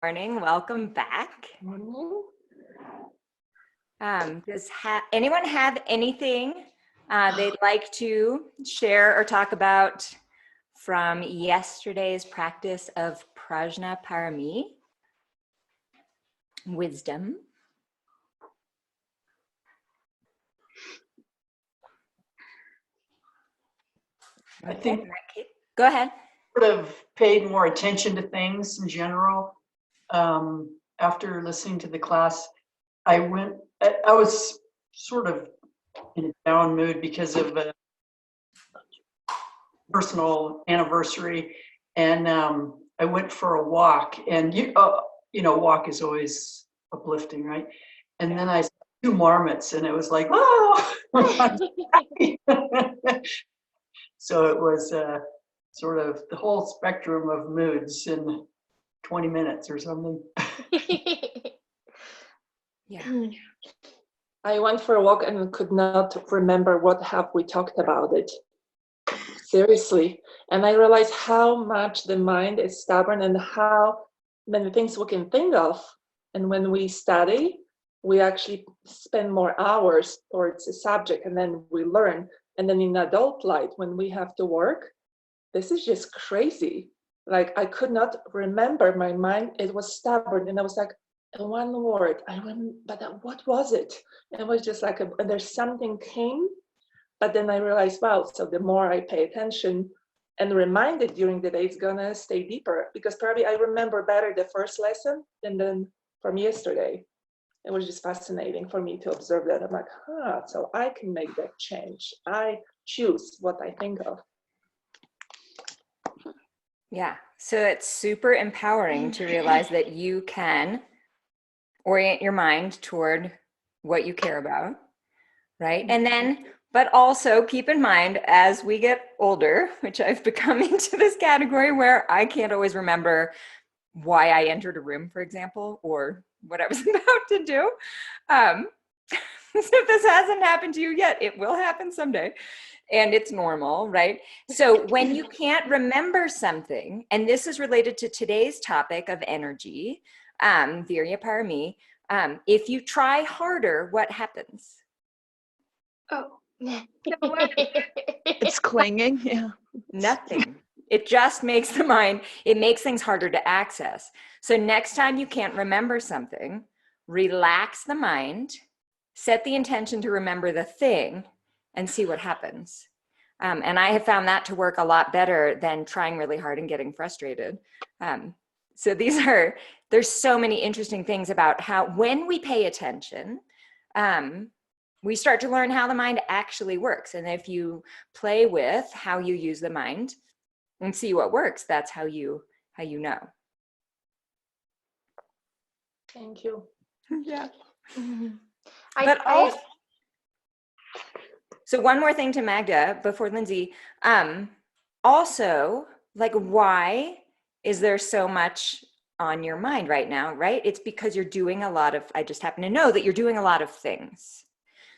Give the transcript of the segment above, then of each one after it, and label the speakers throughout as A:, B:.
A: Morning. Welcome back.
B: Morning.
A: Does anyone have anything they'd like to share or talk about from yesterday's practice of prajna parami? Wisdom.
C: I think
A: Go ahead.
C: sort of paid more attention to things in general. After listening to the class, I was sort of in a down mood because of a personal anniversary, and I went for a walk, and walk is always uplifting, right? And then I saw two marmots, and it was like, oh. So it was sort of the whole spectrum of moods in 20 minutes or something.
A: Yeah.
B: I went for a walk and could not remember what have we talked about it. Seriously. And I realized how much the mind is stubborn and how many things we can think of. And when we study, we actually spend more hours towards the subject, and then we learn. And then in adult life, when we have to work, this is just crazy. Like, I could not remember, my mind, it was stubborn. And I was like, one word, but what was it? And it was just like, there's something came, but then I realized, wow, so the more I pay attention and remind it during the day, it's gonna stay deeper, because probably I remember better the first lesson than then from yesterday. It was just fascinating for me to observe that. I'm like, so I can make that change. I choose what I think of.
A: Yeah. So it's super empowering to realize that you can orient your mind toward what you care about, right? And then, but also keep in mind, as we get older, which I've become into this category where I can't always remember why I entered a room, for example, or what I was about to do. So if this hasn't happened to you yet, it will happen someday. And it's normal, right? So when you can't remember something, and this is related to today's topic of energy, Virya Parami, if you try harder, what happens?
D: Oh.
E: It's clinging, yeah.
A: Nothing. It just makes the mind, it makes things harder to access. So next time you can't remember something, relax the mind, set the intention to remember the thing, and see what happens. And I have found that to work a lot better than trying really hard and getting frustrated. So there's so many interesting things about how, when we pay attention, we start to learn how the mind actually works. And if you play with how you use the mind and see what works, that's how you know.
B: Thank you.
A: Yeah. So one more thing to Magda before Lindsay. Also, like, why is there so much on your mind right now, right? It's because you're doing a lot of, I just happen to know that you're doing a lot of things.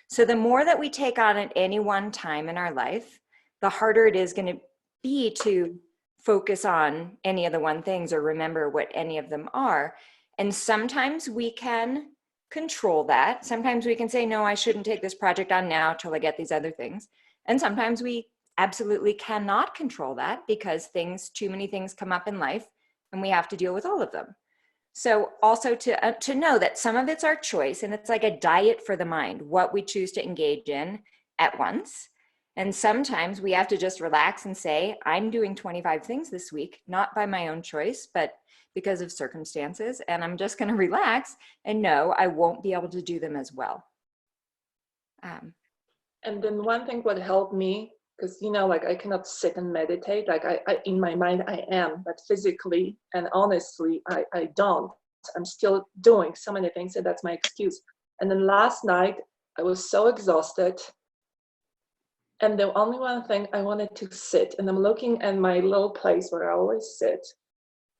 A: So the more that we take on at any one time in our life, the harder it is going to be to focus on any of the one things or remember what any of them are. And sometimes we can control that. Sometimes we can say, no, I shouldn't take this project on now till I get these other things. And sometimes we absolutely cannot control that, because too many things come up in life and we have to deal with all of them. So also to know that some of it's our choice, and it's like a diet for the mind, what we choose to engage in at once. And sometimes we have to just relax and say, I'm doing 25 things this week, not by my own choice, but because of circumstances. And I'm just going to relax and know I won't be able to do them as well.
B: And then one thing would help me, because, like, I cannot sit and meditate. Like, I in my mind, I am, but physically and honestly, I don't. I'm still doing so many things, and that's my excuse. And then last night, I was so exhausted. And the only one thing, I wanted to sit. And I'm looking at my little place where I always sit.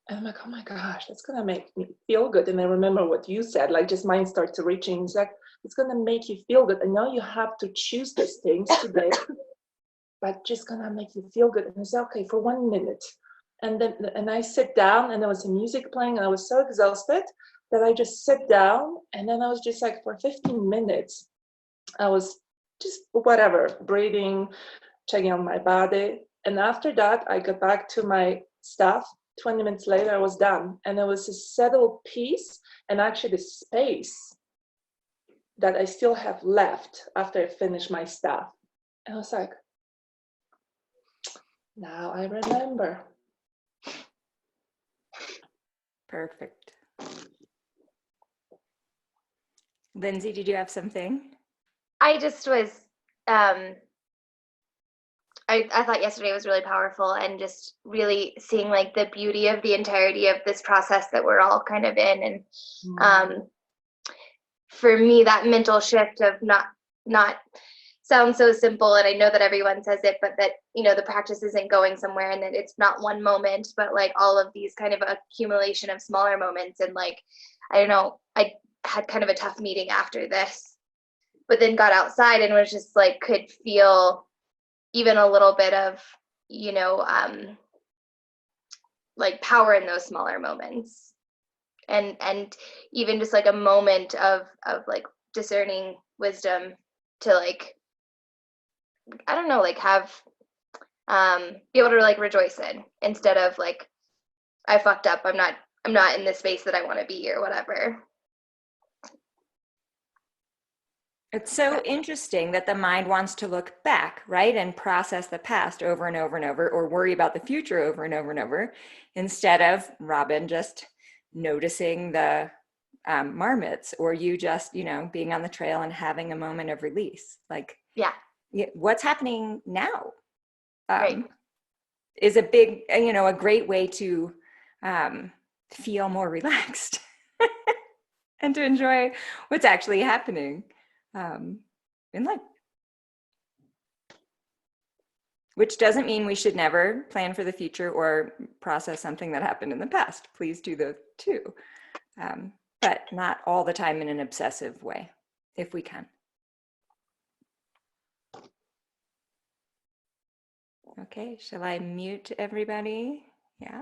B: And I'm like, oh my gosh, that's going to make me feel good. And I remember what you said, like, just mind starts reaching. It's like, it's going to make you feel good. And now you have to choose these things today, but just going to make you feel good. And I say, okay, for 1 minute. And I sit down, and there was some music playing, and I was so exhausted that I just sit down, and then I was just like, for 15 minutes, I was just whatever, breathing, checking on my body. And after that, I got back to my stuff. 20 minutes later, I was done. And there was a settled peace and actually the space that I still have left after I finish my stuff. And I was like, now I remember.
A: Perfect. Lindsay, did you have something?
D: I just was, I thought yesterday was really powerful, and just really seeing like the beauty of the entirety of this process that we're all kind of in. And for me, that mental shift of not sounds so simple, and I know that everyone says it, but that, you know, the practice isn't going somewhere, and that it's not one moment, but like all of these kind of accumulation of smaller moments. And like, I don't know, I had kind of a tough meeting after this, but then got outside and was just like, could feel even a little bit of, you know, like power in those smaller moments. And even just like a moment of like discerning wisdom to like, I don't know, like have be able to like rejoice in, instead of like, I fucked up, I'm not in the space that I want to be, or whatever.
A: It's so interesting that the mind wants to look back, right? And process the past over and over and over, or worry about the future over and over and over, instead of Robin just noticing the marmots, or you just, you know, being on the trail and having a moment of release. Like,
D: Yeah.
A: What's happening now
D: Right.
A: is a big, you know, a great way to feel more relaxed and to enjoy what's actually happening in life. Which doesn't mean we should never plan for the future or process something that happened in the past. Please do those too. But not all the time in an obsessive way, if we can. Okay, shall I mute everybody? Yeah.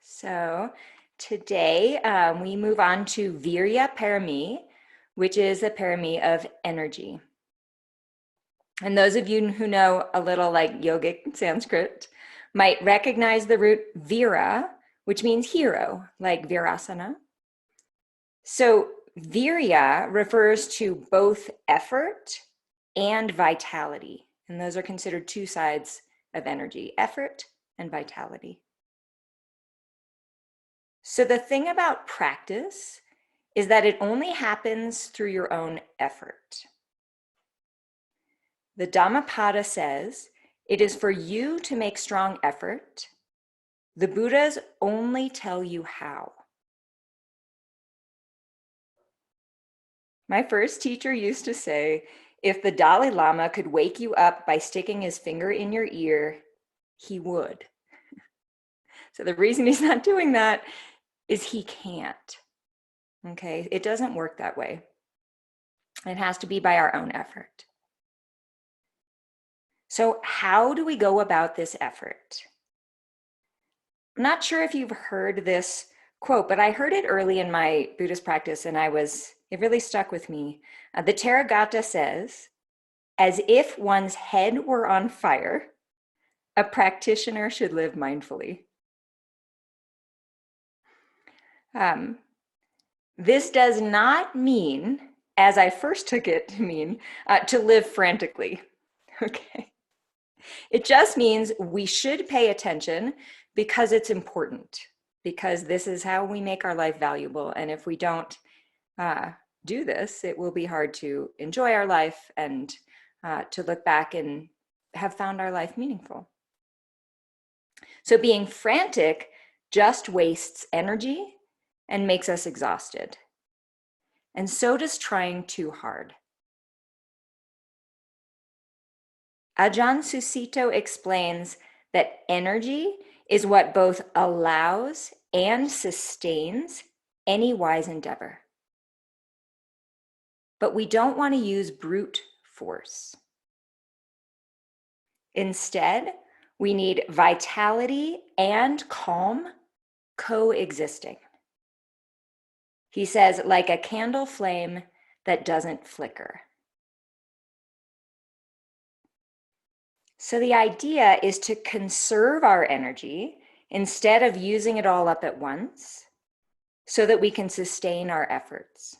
A: So today we move on to Virya Parami, which is a parami of energy. And those of you who know a little like yogic Sanskrit might recognize the root Vira, which means hero, like Virasana. So Virya refers to both effort and vitality. And those are considered two sides of energy, effort and vitality. So the thing about practice is that it only happens through your own effort. The Dhammapada says, it is for you to make strong effort. The Buddhas only tell you how. My first teacher used to say, if the Dalai Lama could wake you up by sticking his finger in your ear, he would. So the reason he's not doing that is he can't. Okay, it doesn't work that way. It has to be by our own effort. So how do we go about this effort? I'm not sure if you've heard this quote, but I heard it early in my Buddhist practice, and it really stuck with me. The Therigatha says, as if one's head were on fire, a practitioner should live mindfully. This does not mean, as I first took it to mean, to live frantically, okay? It just means we should pay attention because it's important, because this is how we make our life valuable. And if we don't do this, it will be hard to enjoy our life and to look back and have found our life meaningful. So being frantic just wastes energy and makes us exhausted. And so does trying too hard. Ajahn Susito explains that energy is what both allows and sustains any wise endeavor. But we don't want to use brute force. Instead, we need vitality and calm coexisting. He says, like a candle flame that doesn't flicker. So the idea is to conserve our energy instead of using it all up at once so that we can sustain our efforts.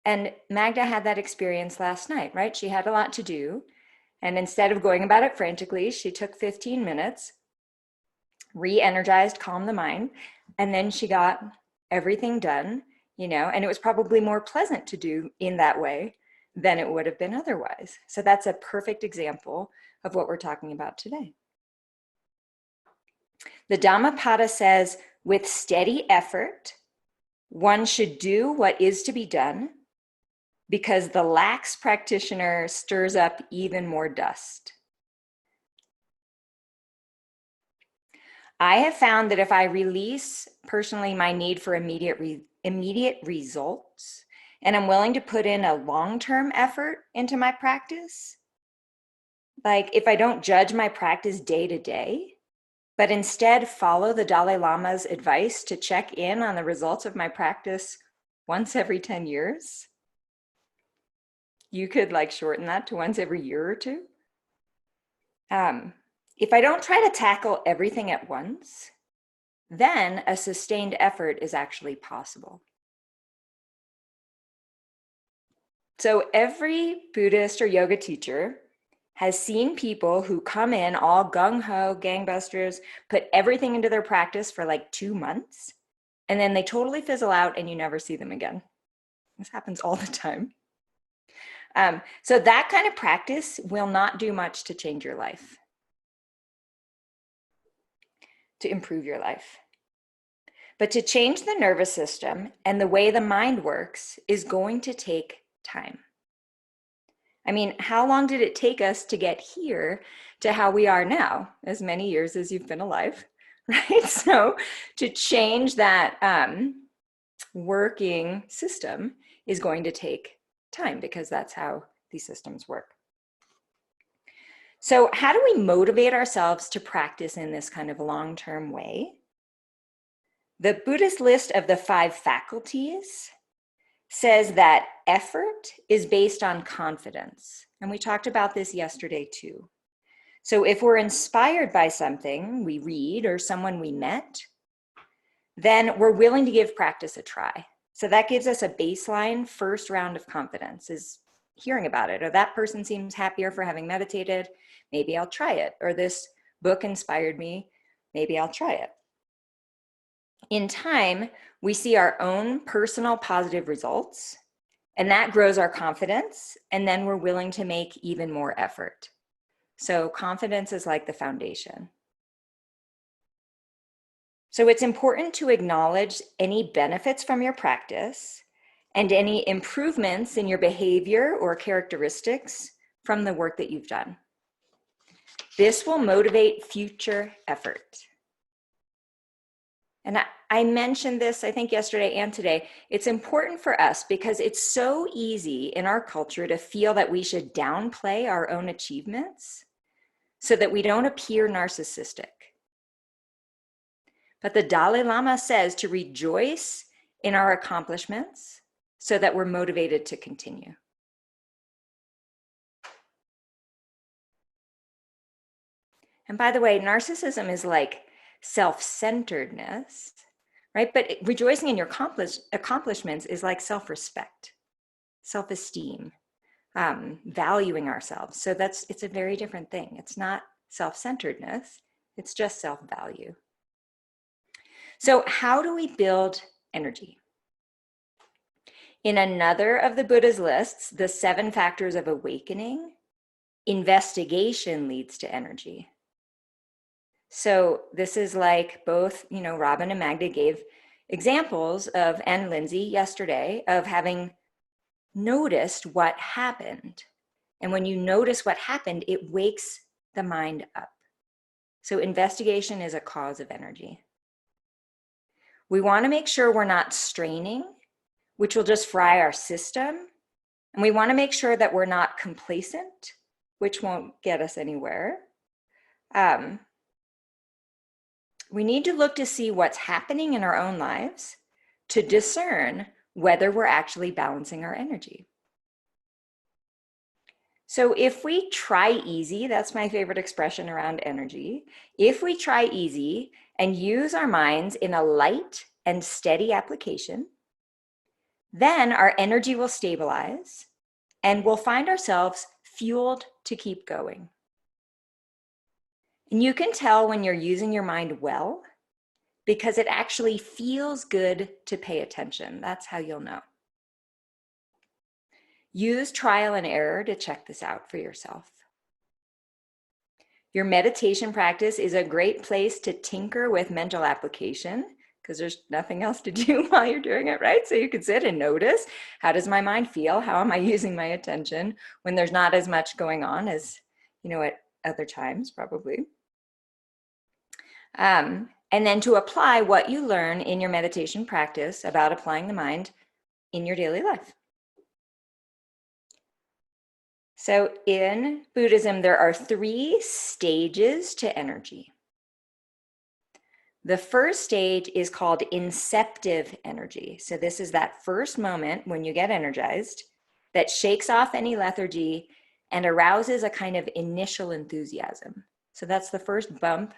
A: And Magda had that experience last night, right? She had a lot to do. And instead of going about it frantically, she took 15 minutes, re-energized, calmed the mind, and then she got everything done, and it was probably more pleasant to do in that way than it would have been otherwise. So that's a perfect example of what we're talking about today. The Dhammapada says, with steady effort, one should do what is to be done because the lax practitioner stirs up even more dust. I have found that if I release personally my need for immediate results, and I'm willing to put in a long-term effort into my practice, like if I don't judge my practice day to day, but instead follow the Dalai Lama's advice to check in on the results of my practice once every 10 years, you could shorten that to once every year or two. If I don't try to tackle everything at once, then a sustained effort is actually possible. So every Buddhist or yoga teacher has seen people who come in all gung-ho, gangbusters, put everything into their practice for 2 months, and then they totally fizzle out and you never see them again. This happens all the time. So that kind of practice will not do much to change your life, to improve your life. But to change the nervous system and the way the mind works is going to take time. I mean, how long did it take us to get here to how we are now? As many years as you've been alive, right? So to change that working system is going to take time because that's how these systems work. So how do we motivate ourselves to practice in this kind of long-term way? The Buddhist list of the 5 faculties says that effort is based on confidence. And we talked about this yesterday too. So if we're inspired by something we read or someone we met, then we're willing to give practice a try. So that gives us a baseline first round of confidence, is hearing about it. Or that person seems happier for having meditated, maybe I'll try it. Or this book inspired me, maybe I'll try it. In time, we see our own personal positive results, and that grows our confidence, and then we're willing to make even more effort. So confidence is like the foundation. So it's important to acknowledge any benefits from your practice and any improvements in your behavior or characteristics from the work that you've done. This will motivate future effort. And I mentioned this, I think yesterday and today. It's important for us because it's so easy in our culture to feel that we should downplay our own achievements so that we don't appear narcissistic. But the Dalai Lama says to rejoice in our accomplishments so that we're motivated to continue. And by the way, narcissism is like self-centeredness, right? But rejoicing in your accomplishments is like self-respect, self-esteem, valuing ourselves. So it's a very different thing. It's not self-centeredness, it's just self-value. So how do we build energy? In another of the Buddha's lists, the 7 factors of awakening, investigation leads to energy. So this is like both, Robin and Magda gave examples of, and Lindsay yesterday, of having noticed what happened. And when you notice what happened, it wakes the mind up. So investigation is a cause of energy. We want to make sure we're not straining, which will just fry our system. And we want to make sure that we're not complacent, which won't get us anywhere. We need to look to see what's happening in our own lives to discern whether we're actually balancing our energy. So if we try easy, that's my favorite expression around energy. If we try easy and use our minds in a light and steady application, then our energy will stabilize and we'll find ourselves fueled to keep going. And you can tell when you're using your mind well because it actually feels good to pay attention. That's how you'll know. Use trial and error to check this out for yourself. Your meditation practice is a great place to tinker with mental application because there's nothing else to do while you're doing it, right? So you can sit and notice, how does my mind feel? How am I using my attention when there's not as much going on as, at other times, probably. And then to apply what you learn in your meditation practice about applying the mind in your daily life. So in Buddhism, there are 3 stages to energy. The first stage is called inceptive energy. So this is that first moment when you get energized that shakes off any lethargy and arouses a kind of initial enthusiasm. So that's the first bump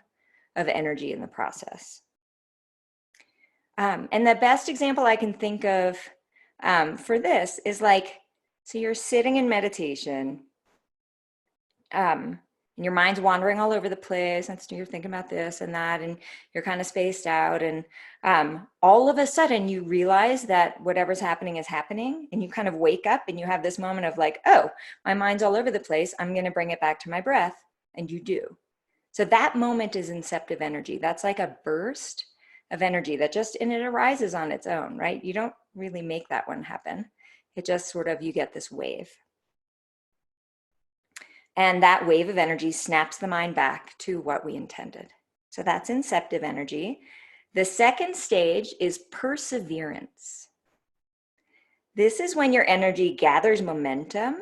A: of energy in the process. And the best example I can think of for this is so you're sitting in meditation, and your mind's wandering all over the place, and you're thinking about this and that, and you're kind of spaced out, and all of a sudden you realize that whatever's happening is happening, and you kind of wake up and you have this moment of oh, my mind's all over the place, I'm going to bring it back to my breath, and you do. So that moment is inceptive energy. That's like a burst of energy that and it arises on its own, right? You don't really make that one happen. It just you get this wave. And that wave of energy snaps the mind back to what we intended. So that's inceptive energy. The second stage is perseverance. This is when your energy gathers momentum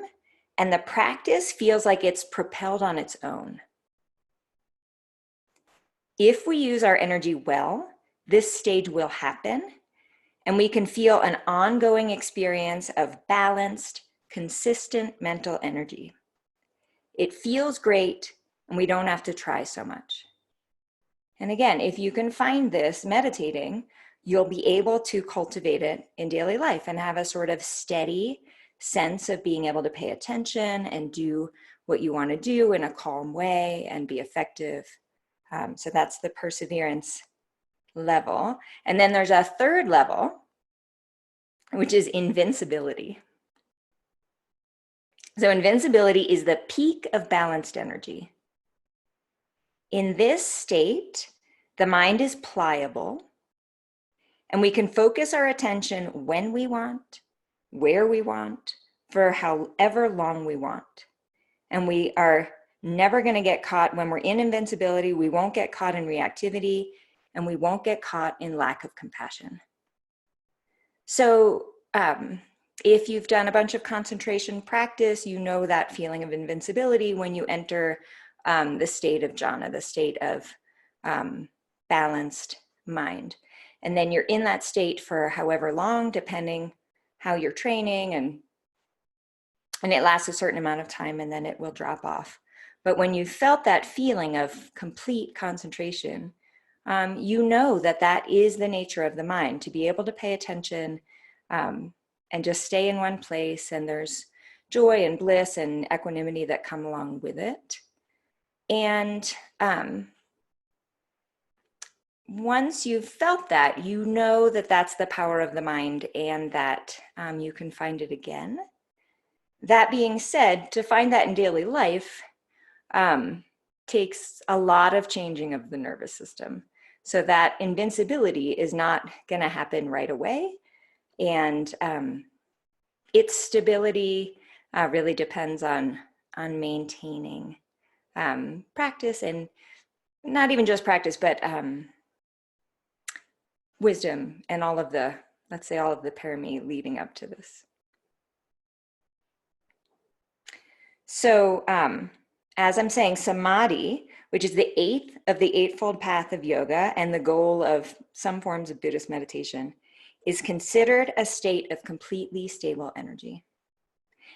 A: and the practice feels like it's propelled on its own. If we use our energy well, this stage will happen, and we can feel an ongoing experience of balanced, consistent mental energy. It feels great, and we don't have to try so much. And again, if you can find this meditating, you'll be able to cultivate it in daily life and have a sort of steady sense of being able to pay attention and do what you want to do in a calm way and be effective. So that's the perseverance level. And then there's a third level, which is invincibility. So invincibility is the peak of balanced energy. In this state, the mind is pliable, and we can focus our attention when we want, where we want, for however long we want. And we are never going to get caught when we're in invincibility. We won't get caught in reactivity, and we won't get caught in lack of compassion. So if you've done a bunch of concentration practice, you know that feeling of invincibility when you enter the state of jhana, the state of balanced mind. And then you're in that state for however long, depending how you're training, and it lasts a certain amount of time, and then it will drop off. But when you felt that feeling of complete concentration, you know that is the nature of the mind, to be able to pay attention and just stay in one place, and there's joy and bliss and equanimity that come along with it. And once you've felt that, you know that that's the power of the mind, and that you can find it again. That being said, to find that in daily life takes a lot of changing of the nervous system. So that invincibility is not going to happen right away. And its stability really depends on maintaining practice, and not even just practice, but wisdom and all of the, let's say, all of the parami leading up to this. So as I'm saying, samadhi, which is the 8th of the Eightfold Path of yoga and the goal of some forms of Buddhist meditation, is considered a state of completely stable energy.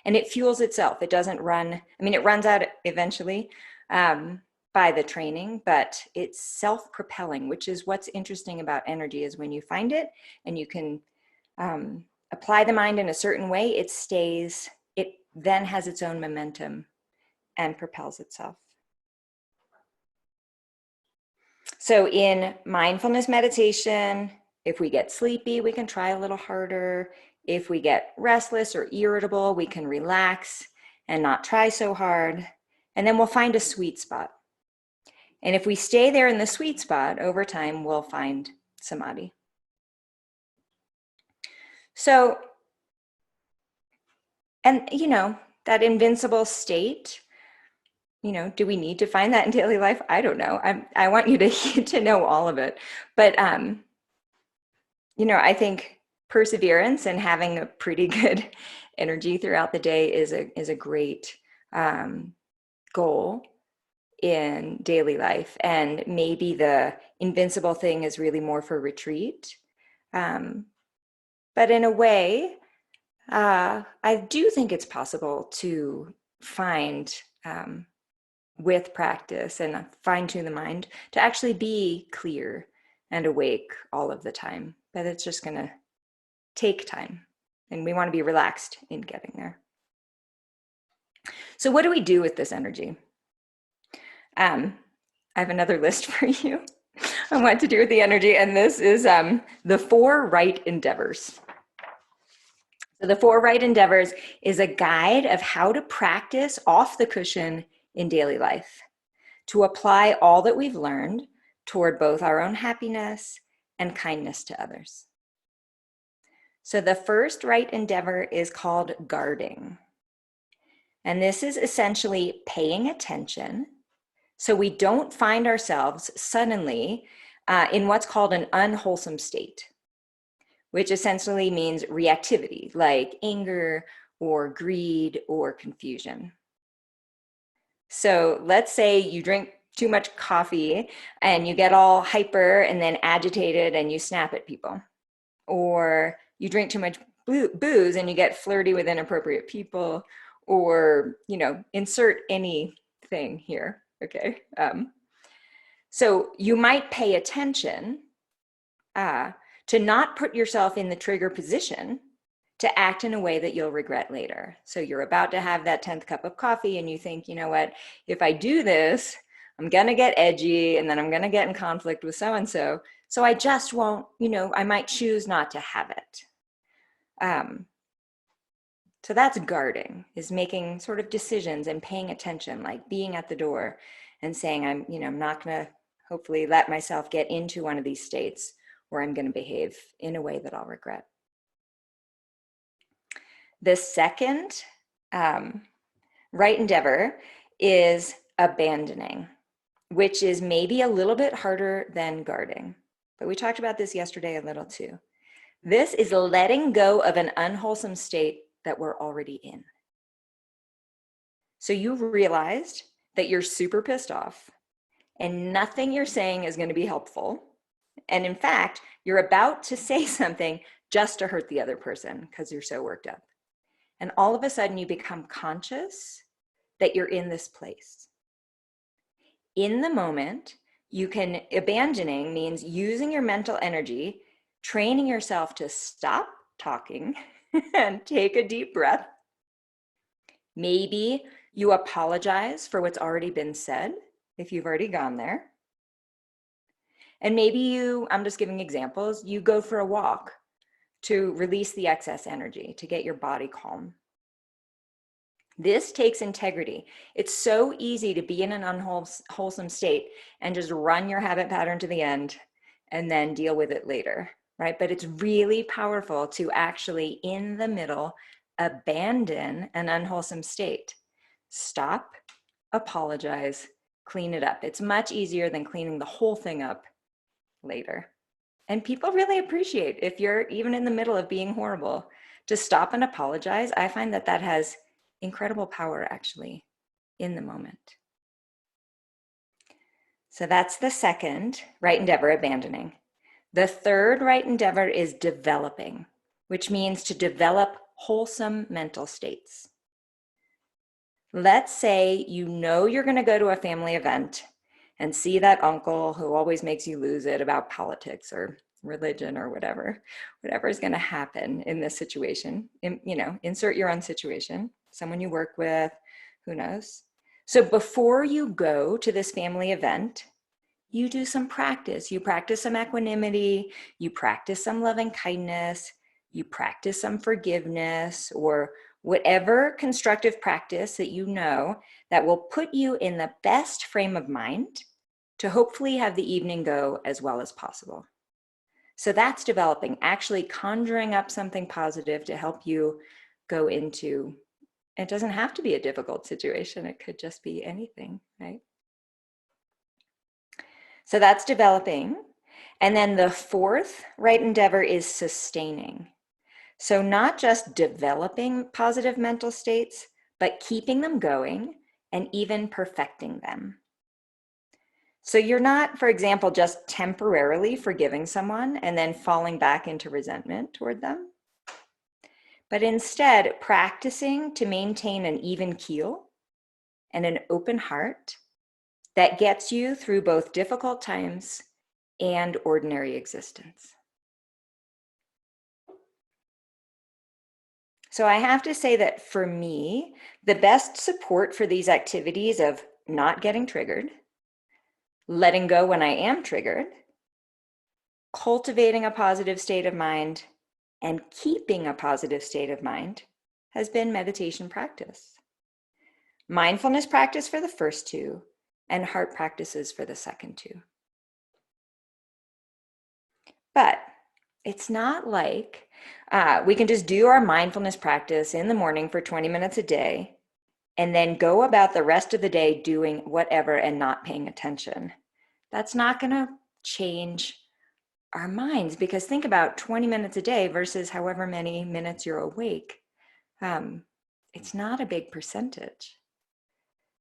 A: And it fuels itself. It doesn't run, I mean, it runs out eventually by the training, but it's self-propelling, which is what's interesting about energy, is when you find it and you can apply the mind in a certain way, it stays, it then has its own momentum and propels itself. So in mindfulness meditation, if we get sleepy, we can try a little harder. If we get restless or irritable, we can relax and not try so hard. And then we'll find a sweet spot. And if we stay there in the sweet spot over time, we'll find samadhi. So, and you know, that invincible state, you know, do we need to find that in daily life? I don't know. I want you to know all of it. But, you know, I think perseverance and having a pretty good energy throughout the day is a great goal in daily life. And maybe the invincible thing is really more for retreat. But in a way, I do think it's possible to find, with practice and fine tune the mind, to actually be clear and awake all of the time. But it's just going to take time. And we want to be relaxed in getting there. So what do we do with this energy? I have another list for you on what to do with the energy. And this is the 4 right endeavors. So the 4 right endeavors is a guide of how to practice off the cushion in daily life, to apply all that we've learned toward both our own happiness and kindness to others. So the first right endeavor is called guarding. And this is essentially paying attention so we don't find ourselves suddenly in what's called an unwholesome state, which essentially means reactivity, like anger or greed or confusion. So let's say you drink too much coffee and you get all hyper and then agitated and you snap at people. Or you drink too much booze and you get flirty with inappropriate people, or, you know, insert anything here, okay? So you might pay attention to not put yourself in the trigger position to act in a way that you'll regret later. So you're about to have that 10th cup of coffee and you think, you know what, if I do this, I'm gonna get edgy and then I'm gonna get in conflict with so-and-so. So I just won't, you know, I might choose not to have it. So that's guarding, is making sort of decisions and paying attention, like being at the door and saying, I'm not gonna hopefully let myself get into one of these states where I'm gonna behave in a way that I'll regret. The second right endeavor is abandoning, which is maybe a little bit harder than guarding. But we talked about this yesterday a little too. This is letting go of an unwholesome state that we're already in. So you realized that you're super pissed off and nothing you're saying is going to be helpful. And in fact, you're about to say something just to hurt the other person because you're so worked up. And all of a sudden you become conscious that you're in this place. In the moment, you can, abandoning means using your mental energy, training yourself to stop talking and take a deep breath. Maybe you apologize for what's already been said, if you've already gone there. And maybe you, I'm just giving examples, you go for a walk to release the excess energy, to get your body calm. This takes integrity. It's so easy to be in an unwholesome state and just run your habit pattern to the end and then deal with it later, right? But it's really powerful to actually, in the middle, abandon an unwholesome state. Stop, apologize, clean it up. It's much easier than cleaning the whole thing up later. And people really appreciate if you're even in the middle of being horrible, to stop and apologize. I find that that has incredible power actually in the moment. So that's the second right endeavor, abandoning. The third right endeavor is developing, which means to develop wholesome mental states. Let's say you know you're going to go to a family event and see that uncle who always makes you lose it about politics or religion or whatever is going to happen in this situation. Insert your own situation, someone you work with, who knows. So before you go to this family event, you do some practice. You practice some equanimity, you practice some loving kindness, you practice some forgiveness, or whatever constructive practice that you know that will put you in the best frame of mind to hopefully have the evening go as well as possible. So that's developing, actually conjuring up something positive to help you go into, it doesn't have to be a difficult situation, it could just be anything, right? So that's developing. And then the fourth right endeavor is sustaining. So not just developing positive mental states, but keeping them going and even perfecting them. So you're not, for example, just temporarily forgiving someone and then falling back into resentment toward them, but instead practicing to maintain an even keel and an open heart that gets you through both difficult times and ordinary existence. So I have to say that for me, the best support for these activities of not getting triggered, letting go when I am triggered, cultivating a positive state of mind, and keeping a positive state of mind has been meditation practice. Mindfulness practice for the first two, and heart practices for the second two. But it's not like we can just do our mindfulness practice in the morning for 20 minutes a day and then go about the rest of the day doing whatever and not paying attention. That's not going to change our minds, because think about 20 minutes a day versus however many minutes you're awake. It's not a big percentage.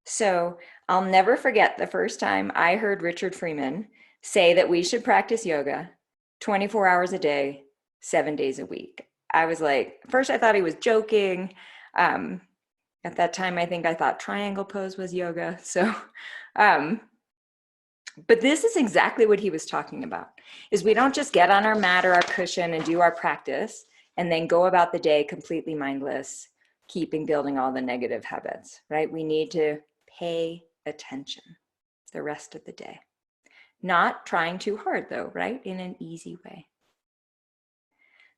A: So I'll never forget the first time I heard Richard Freeman say that we should practice yoga 24 hours a day, 7 days a week. I was like, first I thought he was joking. At that time, I think I thought triangle pose was yoga. So, but this is exactly what he was talking about, is we don't just get on our mat or our cushion and do our practice and then go about the day completely mindless, keeping building all the negative habits, right? We need to pay attention the rest of the day. Not trying too hard though, right? In an easy way.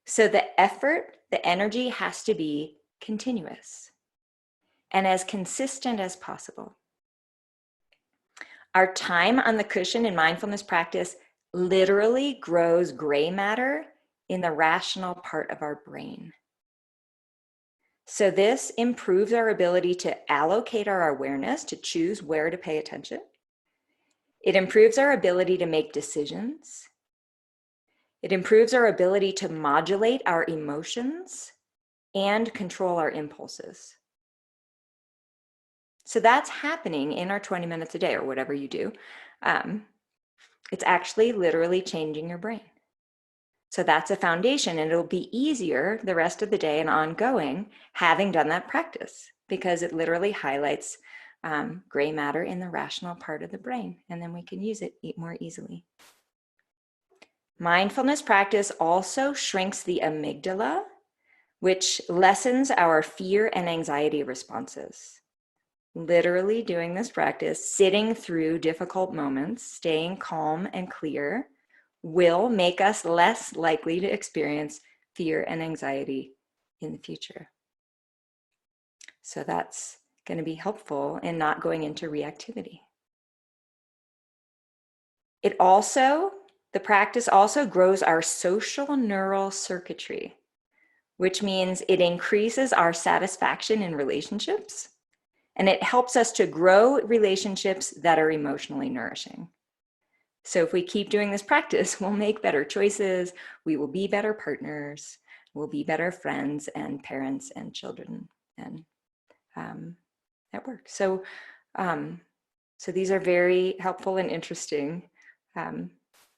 A: So the effort, the energy has to be continuous and as consistent as possible. Our time on the cushion in mindfulness practice literally grows gray matter in the rational part of our brain. So this improves our ability to allocate our awareness, to choose where to pay attention. It improves our ability to make decisions. It improves our ability to modulate our emotions and control our impulses. So that's happening in our 20 minutes a day or whatever you do. It's actually literally changing your brain. So that's a foundation, and it'll be easier the rest of the day and ongoing having done that practice, because it literally highlights gray matter in the rational part of the brain, and then we can use it more easily. Mindfulness practice also shrinks the amygdala, which lessens our fear and anxiety responses. Literally doing this practice, sitting through difficult moments, staying calm and clear, will make us less likely to experience fear and anxiety in the future. So that's going to be helpful in not going into reactivity. The practice also grows our social neural circuitry, which means it increases our satisfaction in relationships, and it helps us to grow relationships that are emotionally nourishing. So if we keep doing this practice, we'll make better choices, we will be better partners, we'll be better friends and parents and children and at work. So, so these are very helpful and interesting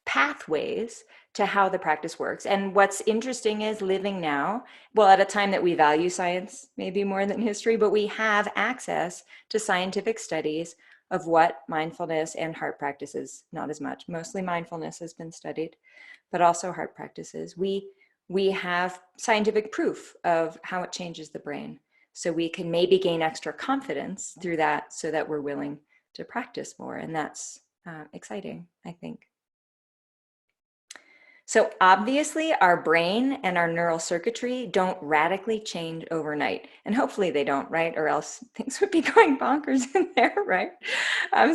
A: pathways to how the practice works. And what's interesting is living now, well, at a time that we value science maybe more than history, but we have access to scientific studies of what mindfulness and heart practices, not as much, mostly mindfulness has been studied, but also heart practices. We have scientific proof of how it changes the brain. So we can maybe gain extra confidence through that so that we're willing to practice more. And that's exciting, I think. So obviously our brain and our neural circuitry don't radically change overnight. And hopefully they don't, right? Or else things would be going bonkers in there, right?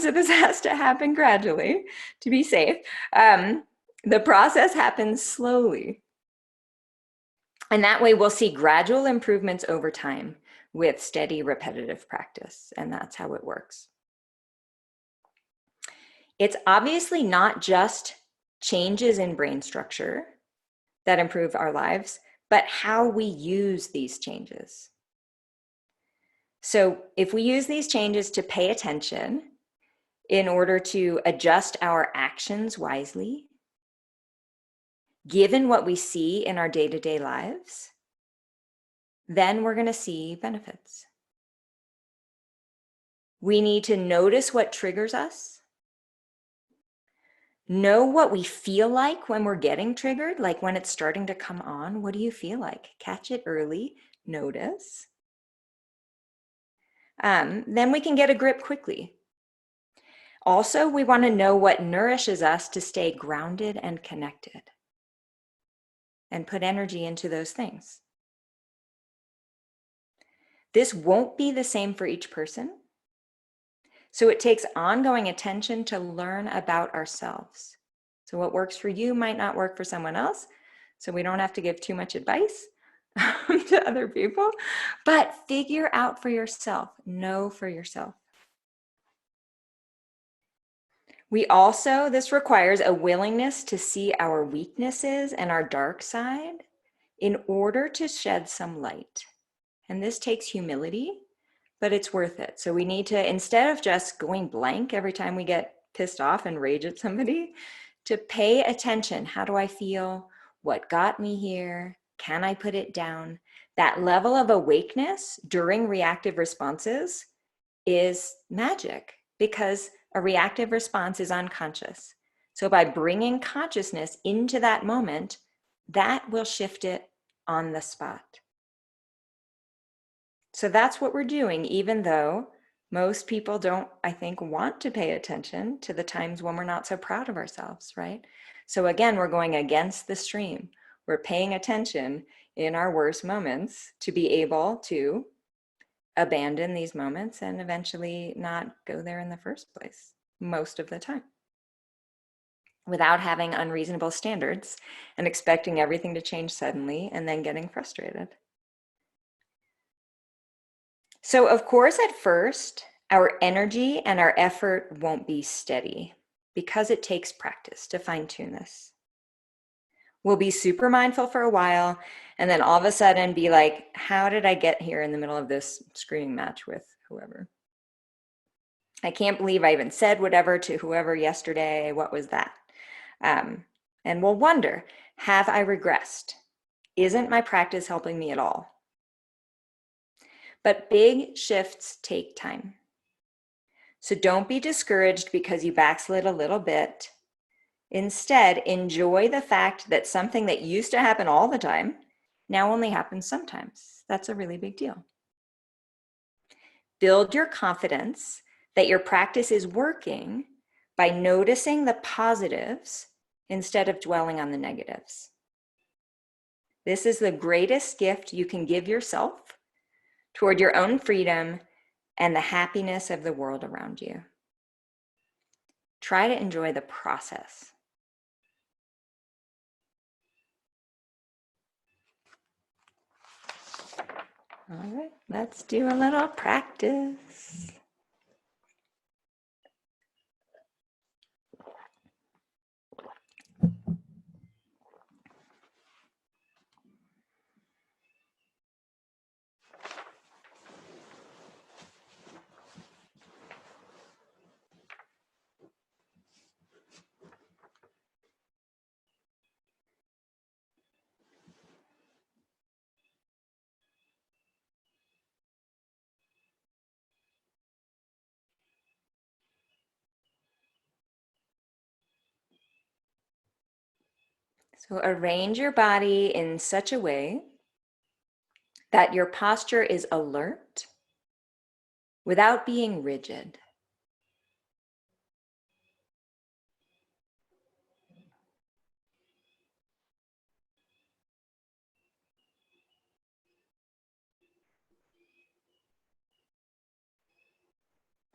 A: So this has to happen gradually to be safe. The process happens slowly. And that way we'll see gradual improvements over time with steady repetitive practice. And that's how it works. It's obviously not just changes in brain structure that improve our lives, but how we use these changes. So if we use these changes to pay attention in order to adjust our actions wisely, given what we see in our day-to-day lives, then we're going to see benefits. We need to notice what triggers us, know what we feel like when we're getting triggered, like when it's starting to come on. What do you feel like? Catch it early, notice. Then we can get a grip quickly. Also, we want to know what nourishes us to stay grounded and connected and put energy into those things. This won't be the same for each person. So it takes ongoing attention to learn about ourselves. So what works for you might not work for someone else. So we don't have to give too much advice to other people, but figure out for yourself, know for yourself. We also, this requires a willingness to see our weaknesses and our dark side in order to shed some light. And this takes humility, but it's worth it. So we need to, instead of just going blank every time we get pissed off and rage at somebody, to pay attention. How do I feel? What got me here? Can I put it down? That level of awakeness during reactive responses is magic because a reactive response is unconscious. So by bringing consciousness into that moment, that will shift it on the spot. So that's what we're doing, even though most people don't, I think, want to pay attention to the times when we're not so proud of ourselves, right? So again, we're going against the stream. We're paying attention in our worst moments to be able to abandon these moments and eventually not go there in the first place, most of the time, without having unreasonable standards and expecting everything to change suddenly and then getting frustrated. So of course, at first, our energy and our effort won't be steady because it takes practice to fine-tune this. We'll be super mindful for a while and then all of a sudden be like, how did I get here in the middle of this screaming match with whoever? I can't believe I even said whatever to whoever yesterday. What was that? And we'll wonder, have I regressed? Isn't my practice helping me at all? But big shifts take time. So don't be discouraged because you backslid a little bit. Instead, enjoy the fact that something that used to happen all the time now only happens sometimes. That's a really big deal. Build your confidence that your practice is working by noticing the positives instead of dwelling on the negatives. This is the greatest gift you can give yourself toward your own freedom and the happiness of the world around you. Try to enjoy the process. All right, let's do a little practice. So arrange your body in such a way that your posture is alert without being rigid.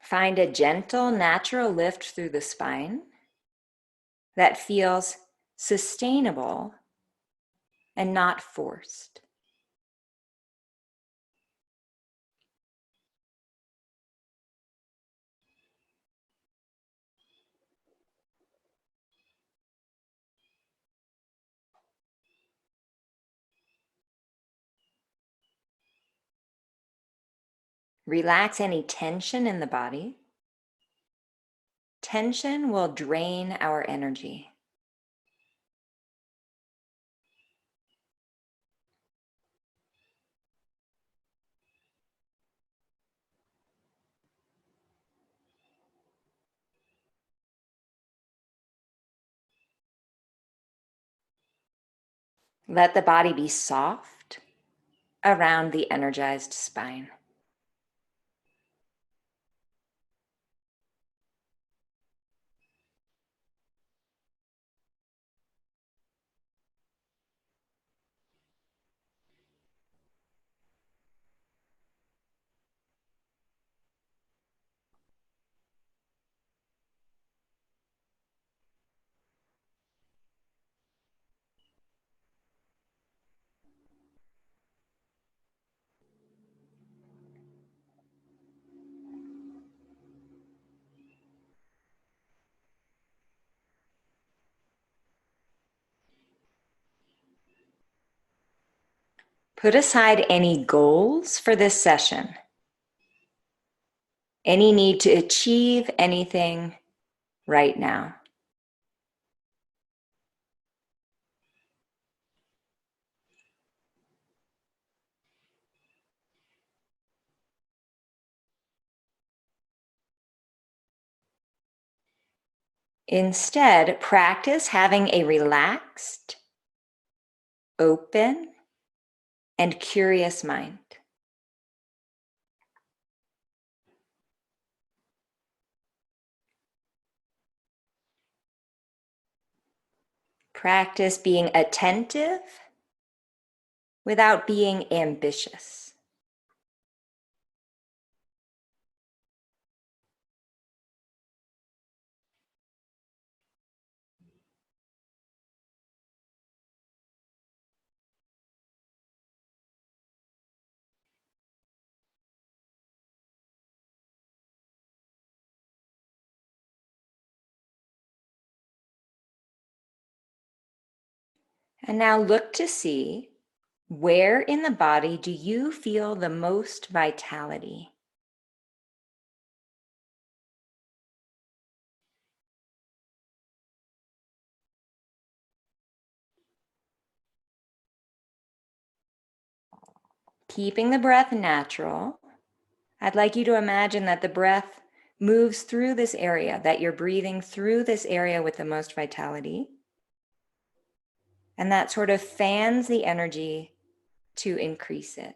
A: Find a gentle, natural lift through the spine that feels sustainable and not forced. Relax any tension in the body. Tension will drain our energy. Let the body be soft around the energized spine. Put aside any goals for this session, any need to achieve anything right now. Instead, practice having a relaxed, open, and curious mind. Practice being attentive without being ambitious. And now look to see, where in the body do you feel the most vitality? Keeping the breath natural, I'd like you to imagine that the breath moves through this area, that you're breathing through this area with the most vitality. And that sort of fans the energy to increase it.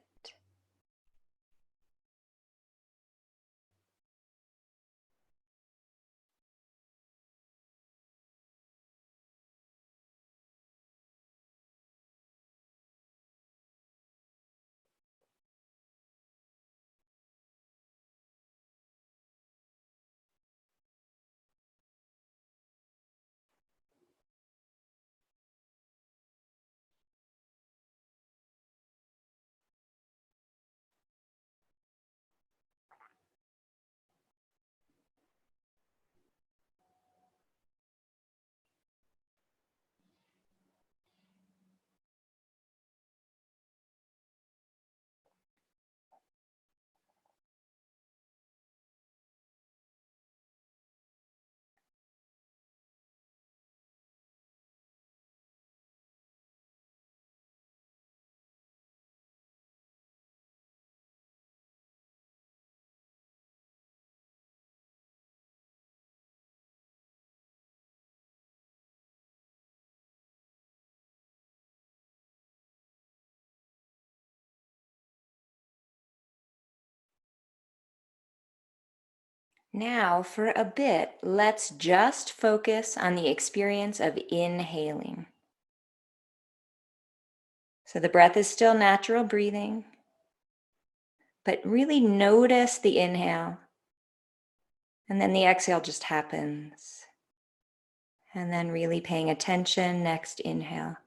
A: Now, for a bit, let's just focus on the experience of inhaling. So the breath is still natural breathing, but really notice the inhale, and then the exhale just happens. And then really paying attention, next inhale.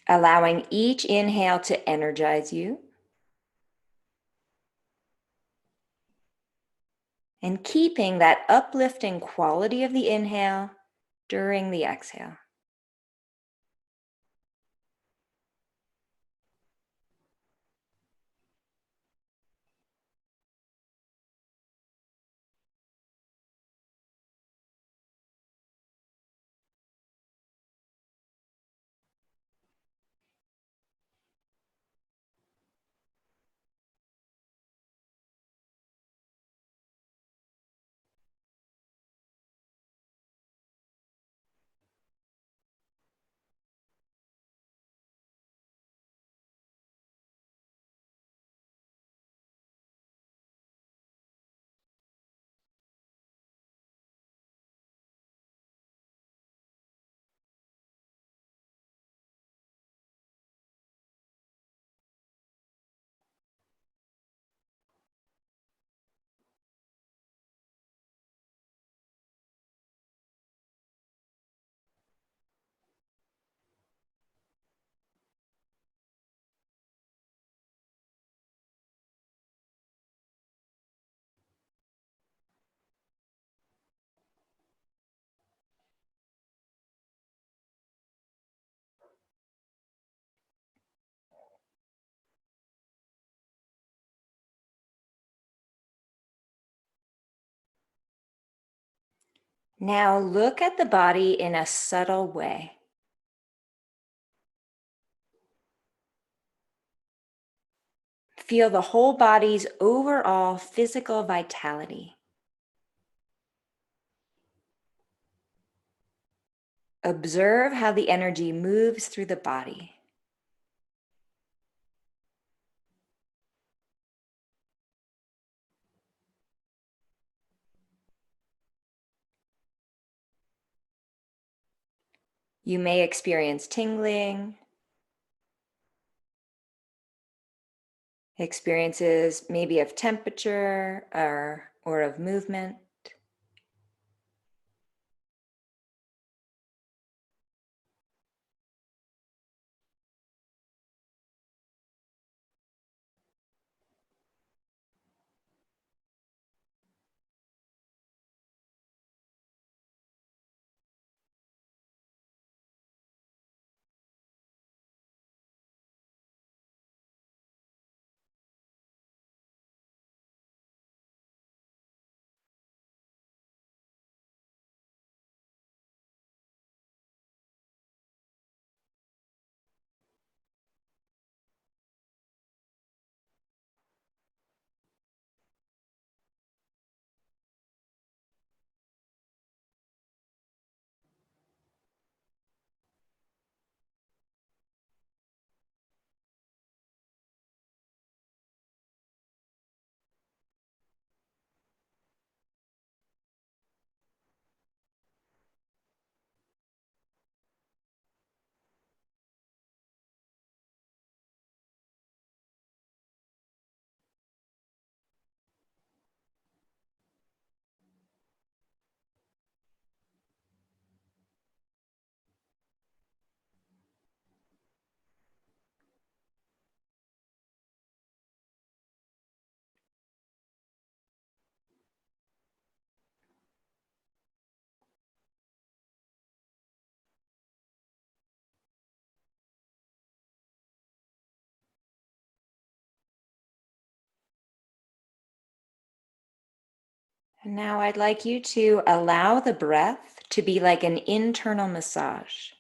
A: Allowing each inhale to energize you. And keeping that uplifting quality of the inhale during the exhale. Now look at the body in a subtle way. Feel the whole body's overall physical vitality. Observe how the energy moves through the body. You may experience tingling, experiences maybe of temperature or of movement. And now I'd like you to allow the breath to be like an internal massage.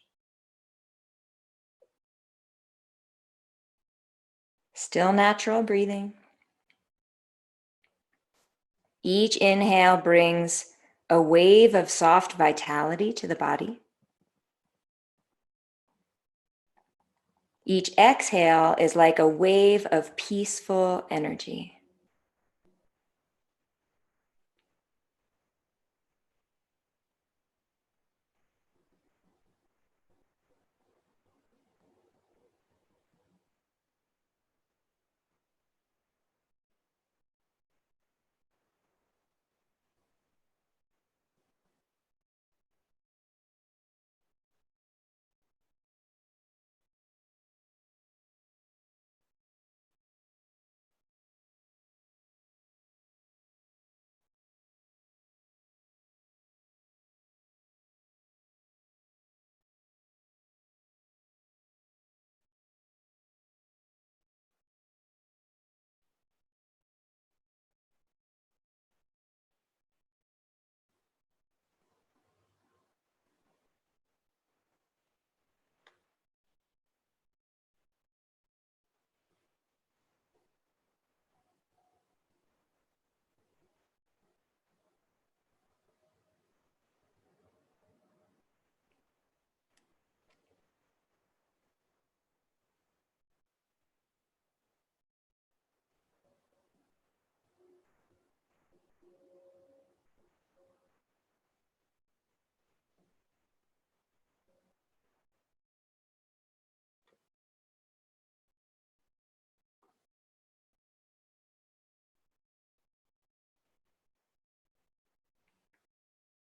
A: Still natural breathing. Each inhale brings a wave of soft vitality to the body. Each exhale is like a wave of peaceful energy.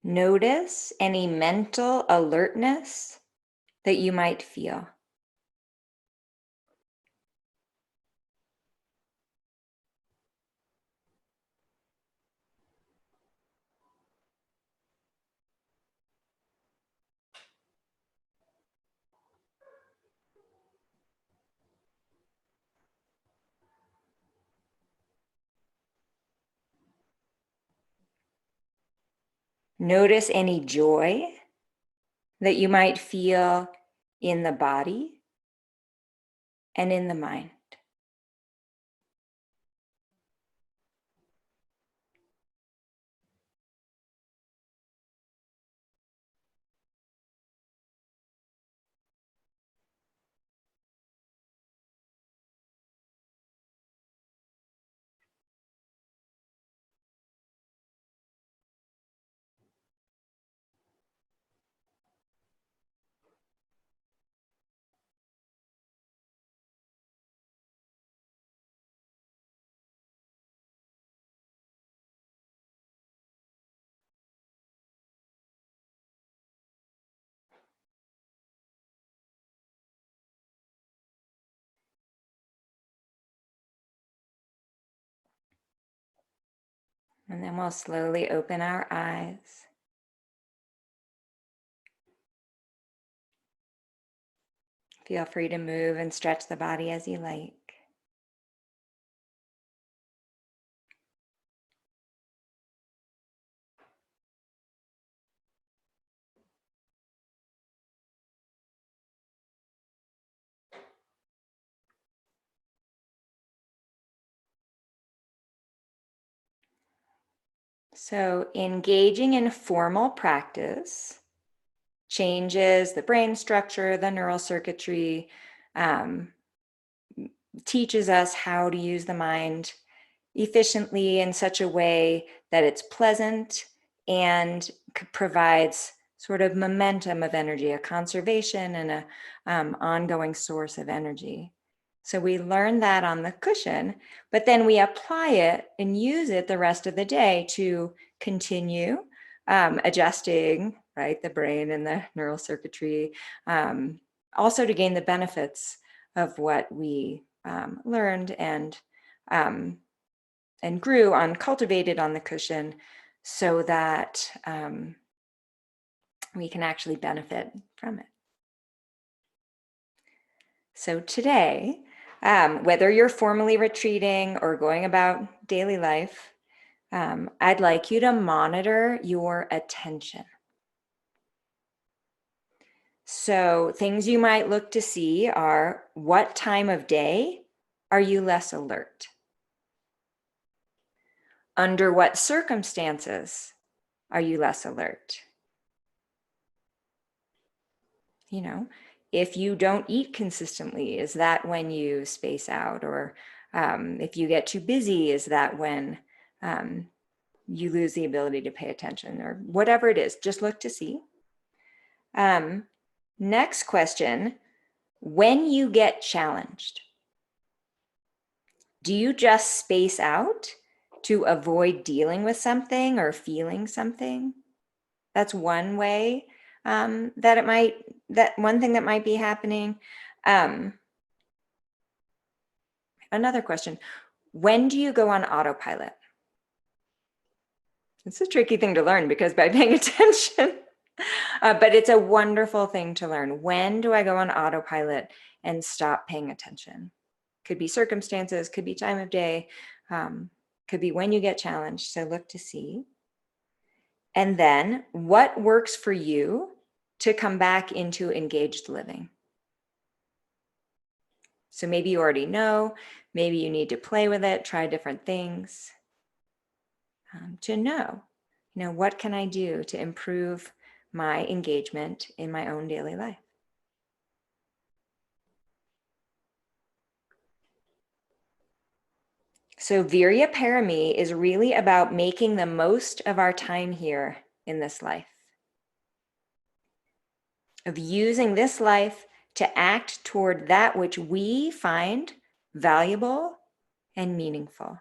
A: Notice any mental alertness that you might feel. Notice any joy that you might feel in the body and in the mind. And then we'll slowly open our eyes. Feel free to move and stretch the body as you like. So engaging in formal practice changes the brain structure, the neural circuitry, teaches us how to use the mind efficiently in such a way that it's pleasant and provides sort of momentum of energy, a conservation and a ongoing source of energy. So we learn that on the cushion, but then we apply it and use it the rest of the day to continue adjusting, right, the brain and the neural circuitry, also to gain the benefits of what we learned and grew on, cultivated on the cushion, so that we can actually benefit from it. So today, whether you're formally retreating or going about daily life, I'd like you to monitor your attention. So things you might look to see are, what time of day are you less alert? Under what circumstances are you less alert? You know, if you don't eat consistently, is that when you space out? Or if you get too busy, is that when you lose the ability to pay attention? Or whatever it is, just look to see. Next question, when you get challenged, do you just space out to avoid dealing with something or feeling something? That's one way that one thing that might be happening. Another question, when do you go on autopilot? It's a tricky thing to learn because by paying attention, but it's a wonderful thing to learn. When do I go on autopilot and stop paying attention? Could be circumstances, could be time of day, could be when you get challenged. So look to see. And then what works for you to come back into engaged living? So maybe you already know, maybe you need to play with it, try different things to know, what can I do to improve my engagement in my own daily life? So Virya Parami is really about making the most of our time here in this life, of using this life to act toward that which we find valuable and meaningful.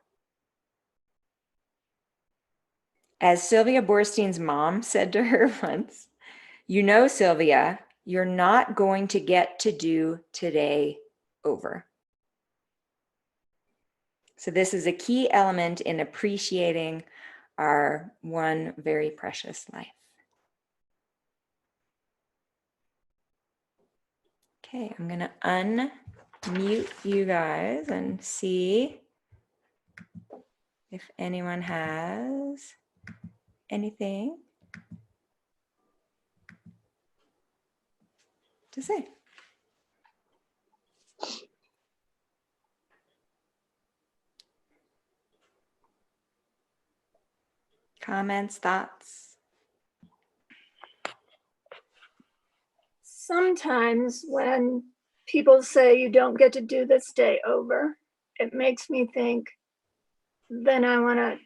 A: As Sylvia Boorstein's mom said to her once, Sylvia, you're not going to get to do today over. So this is a key element in appreciating our one very precious life. Okay, I'm gonna unmute you guys and see if anyone has anything to say. Comments, thoughts?
E: Sometimes when people say you don't get to do this day over, it makes me think, then I want to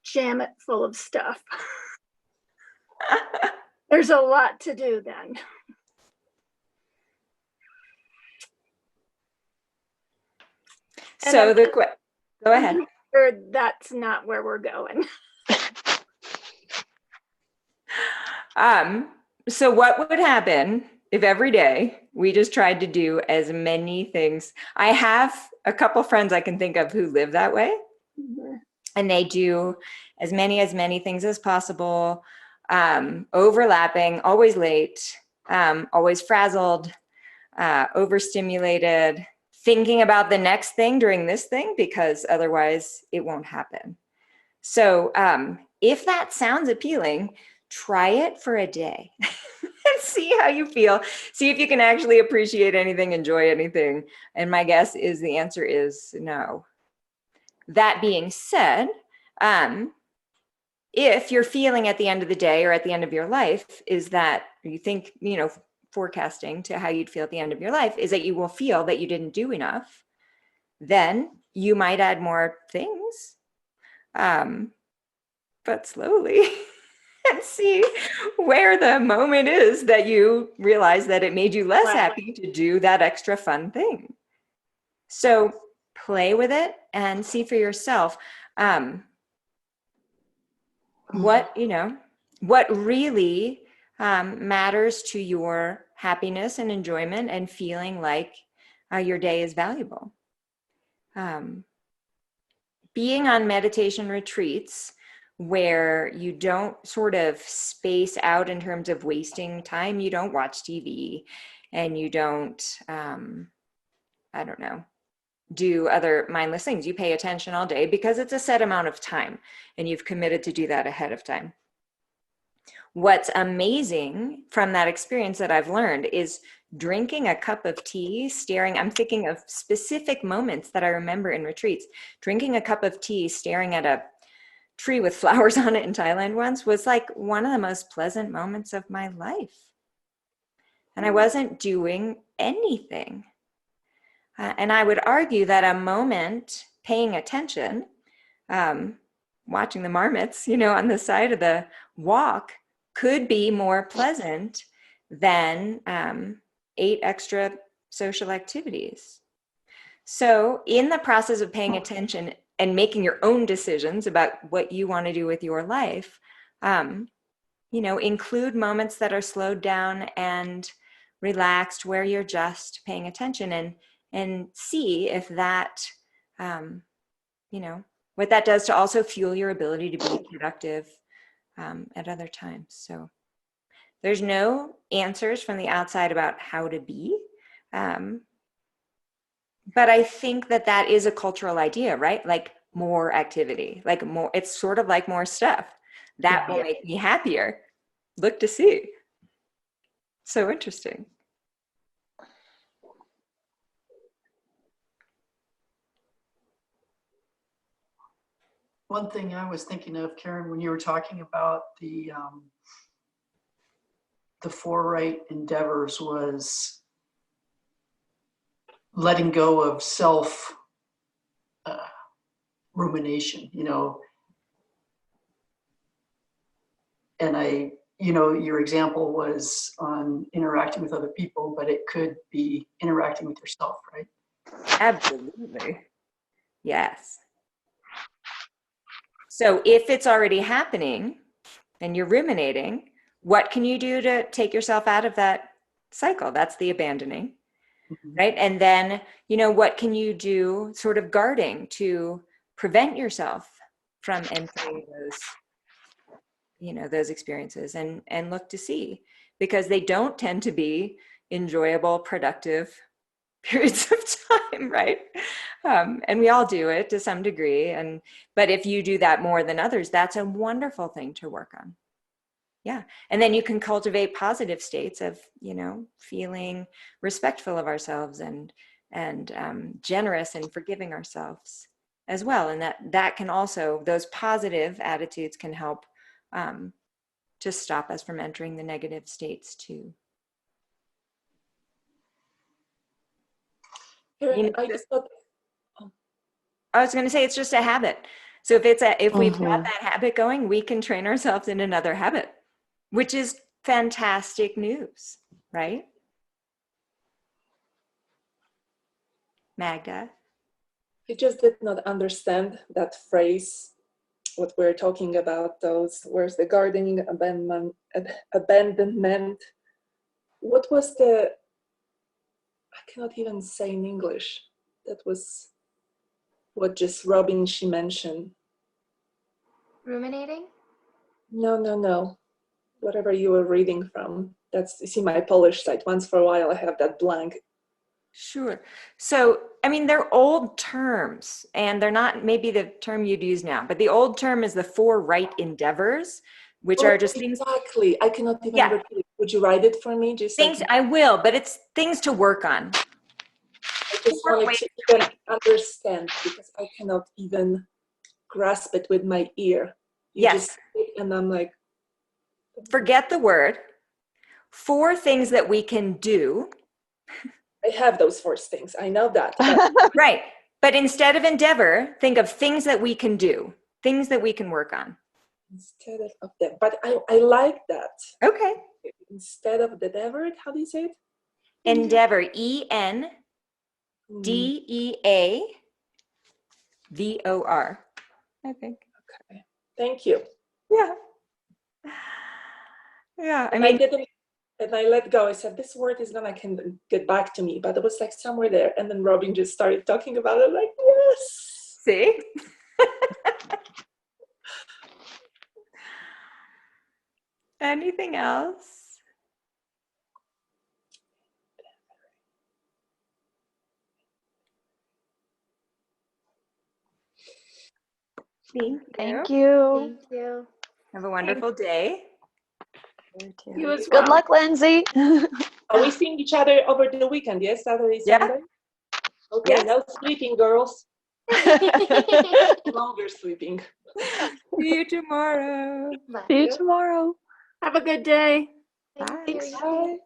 E: jam it full of stuff. There's a lot to do then.
A: So go ahead.
E: Sure, that's not where we're going.
A: So what would happen if every day we just tried to do as many things? I have a couple friends I can think of who live that way. Mm-hmm. And they do as many things as possible, overlapping, always late, always frazzled, overstimulated, thinking about the next thing during this thing, because otherwise it won't happen. So if that sounds appealing, try it for a day and see how you feel. See if you can actually appreciate anything, enjoy anything. And my guess is the answer is no. That being said, if you're feeling at the end of the day or at the end of your life is that you think, forecasting to how you'd feel at the end of your life is that you will feel that you didn't do enough, then you might add more things, but slowly, and see where the moment is that you realize that it made you less happy to do that extra fun thing. So play with it and see for yourself what really matters to your happiness and enjoyment and feeling like your day is valuable. Being on meditation retreats where you don't sort of space out in terms of wasting time, you don't watch TV and you don't, do other mindless things. You pay attention all day because it's a set amount of time and you've committed to do that ahead of time. What's amazing from that experience that I've learned is drinking a cup of tea, I'm thinking of specific moments that I remember in retreats, drinking a cup of tea, staring at a tree with flowers on it in Thailand once was like one of the most pleasant moments of my life. And I wasn't doing anything. And I would argue that a moment paying attention, watching the marmots, on the side of the walk could be more pleasant than 8 extra social activities. So in the process of paying attention and making your own decisions about what you want to do with your life, include moments that are slowed down and relaxed where you're just paying attention and see if that, what that does to also fuel your ability to be productive at other times. So there's no answers from the outside about how to be. But I think that is a cultural idea, right? Like more activity, like more, it's sort of like more stuff. That will make me happier. Look to see. So interesting.
C: One thing I was thinking of, Karen, when you were talking about the 4 right endeavors, was letting go of self rumination, and your example was on interacting with other people, but it could be interacting with yourself, right?
A: Absolutely. Yes. So if it's already happening and you're ruminating, what can you do to take yourself out of that cycle? That's the abandoning, right? And then, what can you do sort of guarding to prevent yourself from entering those experiences and look to see, because they don't tend to be enjoyable, productive periods of time, right? And we all do it to some degree. But if you do that more than others, that's a wonderful thing to work on. Yeah. And then you can cultivate positive states of, feeling respectful of ourselves and generous and forgiving ourselves as well. And that can also, those positive attitudes can help to stop us from entering the negative states too.
B: Karen, I just thought,
A: I was going to say, it's just a habit. So if we've got that habit going, we can train ourselves in another habit, which is fantastic news, right? Magda?
B: I just did not understand that phrase, what we're talking about, where's the gardening, abandonment. What was I cannot even say in English. That was what just Robin, she mentioned.
D: Ruminating?
B: No. Whatever you were reading from. You see my Polish side. Once for a while I have that blank.
A: Sure. So, they're old terms, and they're not maybe the term you'd use now, but the old term is the 4 right endeavors, which are just things.
B: Exactly. I cannot even repeat it. Would you write it for me? Just
A: things I will, but it's things to work on.
B: I just wanted to even understand, because I cannot even grasp it with my ear. Just say it and I'm like,
A: forget the word. 4 things that we can do.
B: I have those 4 things. I know that.
A: Right. But instead of endeavor, think of things that we can do, things that we can work on.
B: Instead of that. But I like that.
A: Okay.
B: Instead of the endeavor, how do you say it?
A: Endeavor. ENDEAVOR. I think.
B: Okay. Thank you.
A: Yeah. Yeah.
B: I didn't, and I let go. I said, this word is gonna get back to me, but it was like somewhere there. And then Robin just started talking about it, like, yes.
A: See? Anything else?
F: Thank you.
D: Thank you.
A: Have a wonderful day.
E: You as
F: Good
E: well.
F: luck, Lindsay.
B: Are we seeing each other over the weekend? Yes, Saturday,
A: Yeah.
B: Sunday? Okay,
A: Yes.
B: no sleeping, girls. Longer sleeping.
A: See you tomorrow.
D: Love
F: See you
D: you.
F: tomorrow.
E: Have a good day.
D: Thank
A: Bye.
D: you.
B: Bye.